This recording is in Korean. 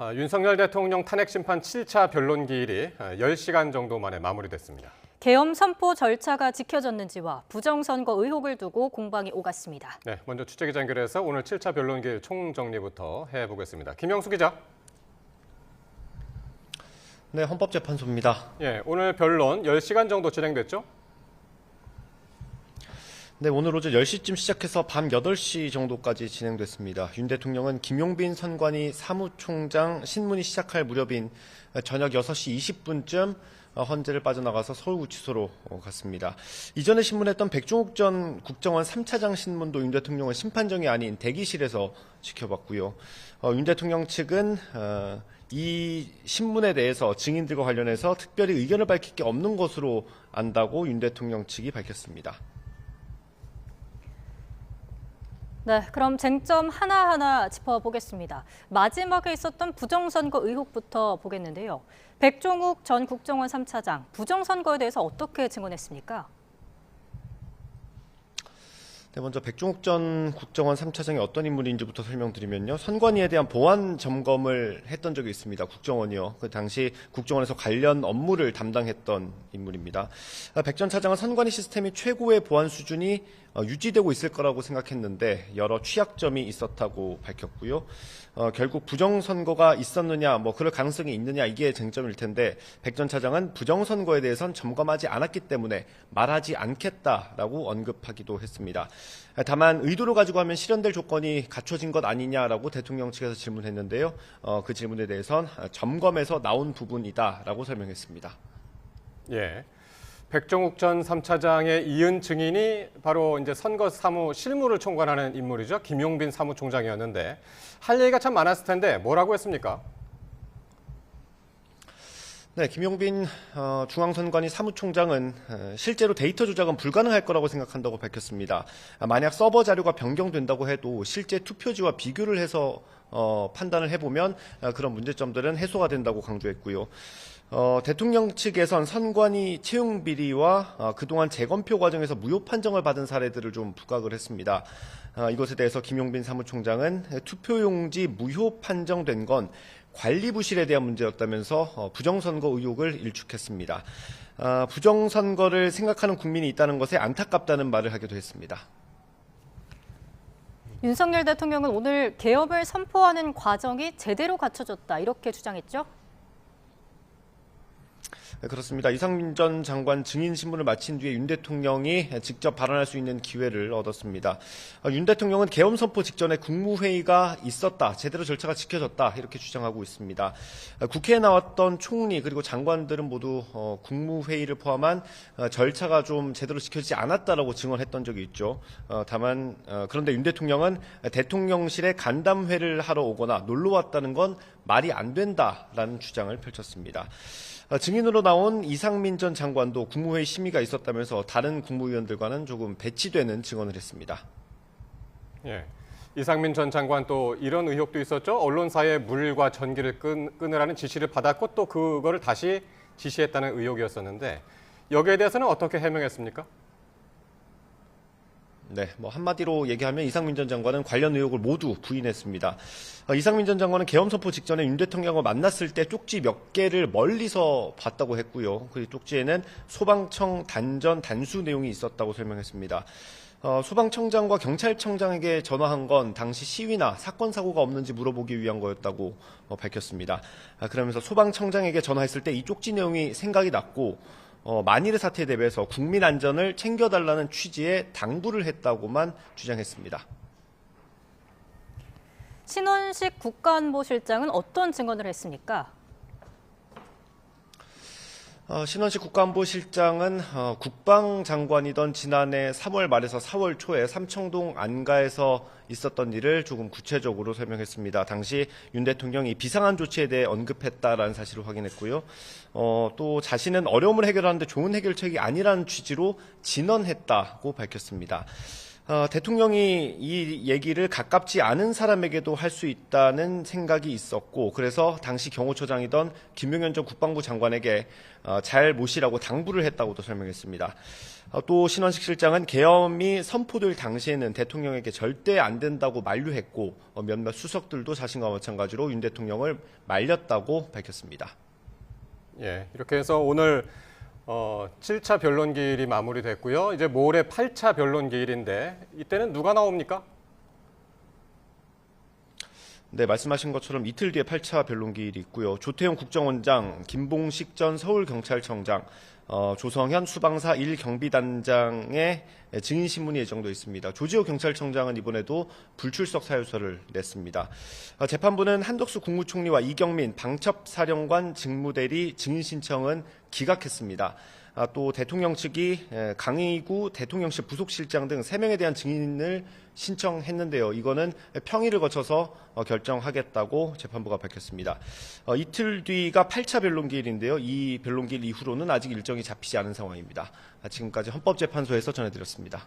윤석열 대통령 탄핵 심판 7차 변론 기일이 10시간 정도 만에 마무리됐습니다. 계엄 선포 절차가 지켜졌는지와 부정선거 의혹을 두고 공방이 오갔습니다. 네, 먼저 취재기자 연결해서 오늘 7차 변론 기일 총정리부터 해보겠습니다. 김영수 기자. 네, 헌법재판소입니다. 예, 오늘 변론 10시간 정도 진행됐죠? 네, 오늘 오전 10시쯤 시작해서 밤 8시 정도까지 진행됐습니다. 윤 대통령은 김용빈 선관위 사무총장 신문이 시작할 무렵인 저녁 6시 20분쯤 헌재를 빠져나가서 서울구치소로 갔습니다. 이전에 신문했던 백종욱 전 국정원 3차장 신문도 윤 대통령은 심판정이 아닌 대기실에서 지켜봤고요. 윤 대통령 측은 이 신문에 대해서 증인들과 관련해서 특별히 의견을 밝힐 게 없는 것으로 안다고 윤 대통령 측이 밝혔습니다. 네, 그럼 쟁점 하나하나 짚어보겠습니다. 마지막에 있었던 부정선거 의혹부터 보겠는데요. 백종욱 전 국정원 3차장, 부정선거에 대해서 어떻게 증언했습니까? 네, 먼저 백종욱 전 국정원 3차장이 어떤 인물인지부터 설명드리면요. 선관위에 대한 보안 점검을 했던 적이 있습니다. 국정원이요. 그 당시 국정원에서 관련 업무를 담당했던 인물입니다. 백 전 차장은 선관위 시스템이 최고의 보안 수준이 유지되고 있을 거라고 생각했는데 여러 취약점이 있었다고 밝혔고요. 결국 부정선거가 있었느냐, 그럴 가능성이 있느냐 이게 쟁점일 텐데 백 전 차장은 부정선거에 대해선 점검하지 않았기 때문에 말하지 않겠다라고 언급하기도 했습니다. 다만 의도를 가지고 하면 실현될 조건이 갖춰진 것 아니냐라고 대통령 측에서 질문했는데요. 그 질문에 대해선 점검에서 나온 부분이다라고 설명했습니다. 예. 백종욱 전 3차장의 이은 증인이 바로 이제 선거 사무 실무를 총괄하는 인물이죠. 김용빈 사무총장이었는데 할 얘기가 참 많았을 텐데 뭐라고 했습니까? 네, 김용빈 중앙선관위 사무총장은 실제로 데이터 조작은 불가능할 거라고 생각한다고 밝혔습니다. 만약 서버 자료가 변경된다고 해도 실제 투표지와 비교를 해서 판단을 해보면 그런 문제점들은 해소가 된다고 강조했고요. 대통령 측에선 선관위 채용 비리와 그동안 재검표 과정에서 무효 판정을 받은 사례들을 좀 부각을 했습니다. 이것에 대해서 김용빈 사무총장은 투표용지 무효 판정된 건 관리부실에 대한 문제였다면서 부정선거 의혹을 일축했습니다. 부정선거를 생각하는 국민이 있다는 것에 안타깝다는 말을 하기도 했습니다. 윤석열 대통령은 오늘 계엄을 선포하는 과정이 제대로 갖춰졌다 이렇게 주장했죠? 네, 그렇습니다. 이상민 전 장관 증인 신문을 마친 뒤에 윤 대통령이 직접 발언할 수 있는 기회를 얻었습니다. 윤 대통령은 계엄 선포 직전에 국무회의가 있었다, 제대로 절차가 지켜졌다 이렇게 주장하고 있습니다. 국회에 나왔던 총리 그리고 장관들은 모두 국무회의를 포함한 절차가 좀 제대로 지켜지지 않았다라고 증언했던 적이 있죠. 다만 그런데 윤 대통령은 대통령실에 간담회를 하러 오거나 놀러 왔다는 건 말이 안 된다라는 주장을 펼쳤습니다. 증인으로 나온 이상민 전 장관도 국무회의 심의가 있었다면서 다른 국무위원들과는 조금 배치되는 증언을 했습니다. 예. 이상민 전 장관 또 이런 의혹도 있었죠. 언론사에 물과 전기를 끊으라는 지시를 받았고 또 그거를 다시 지시했다는 의혹이었었는데 여기에 대해서는 어떻게 해명했습니까? 네, 한마디로 얘기하면 이상민 전 장관은 관련 의혹을 모두 부인했습니다. 이상민 전 장관은 계엄 선포 직전에 윤 대통령을 만났을 때 쪽지 몇 개를 멀리서 봤다고 했고요. 그 쪽지에는 소방청 단전 단수 내용이 있었다고 설명했습니다. 소방청장과 경찰청장에게 전화한 건 당시 시위나 사건 사고가 없는지 물어보기 위한 거였다고 밝혔습니다. 그러면서 소방청장에게 전화했을 때 이 쪽지 내용이 생각이 났고 만일의 사태에 대비해서 국민 안전을 챙겨달라는 취지의 당부를 했다고만 주장했습니다. 신원식 국가안보실장은 어떤 증언을 했습니까? 신원식 국가안보실장은 국방장관이던 지난해 3월 말에서 4월 초에 삼청동 안가에서 있었던 일을 조금 구체적으로 설명했습니다. 당시 윤 대통령이 비상한 조치에 대해 언급했다라는 사실을 확인했고요. 또 자신은 어려움을 해결하는데 좋은 해결책이 아니라는 취지로 진언했다고 밝혔습니다. 대통령이 이 얘기를 가깝지 않은 사람에게도 할 수 있다는 생각이 있었고, 그래서 당시 경호처장이던 김용현 전 국방부 장관에게 잘 모시라고 당부를 했다고도 설명했습니다. 또 신원식 실장은 계엄이 선포될 당시에는 대통령에게 절대 안 된다고 만류했고, 몇몇 수석들도 자신과 마찬가지로 윤 대통령을 말렸다고 밝혔습니다. 예, 이렇게 해서 오늘 7차 변론 기일이 마무리됐고요. 이제 모레 8차 변론 기일인데 이때는 누가 나옵니까? 네, 말씀하신 것처럼 이틀 뒤에 8차 변론 기일이 있고요. 조태용 국정원장, 김봉식 전 서울경찰청장, 조성현 수방사 1경비단장의 증인 신문이 예정돼 있습니다. 조지호 경찰청장은 이번에도 불출석 사유서를 냈습니다. 재판부는 한덕수 국무총리와 이경민 방첩사령관 직무대리 증인 신청은 기각했습니다. 또 대통령 측이 강의구 대통령실 부속실장 등 3명에 대한 증인을 신청했는데요. 이거는 평의를 거쳐서 결정하겠다고 재판부가 밝혔습니다. 이틀 뒤가 8차 변론기일인데요. 이 변론기일 이후로는 아직 일정이 잡히지 않은 상황입니다. 지금까지 헌법재판소에서 전해드렸습니다.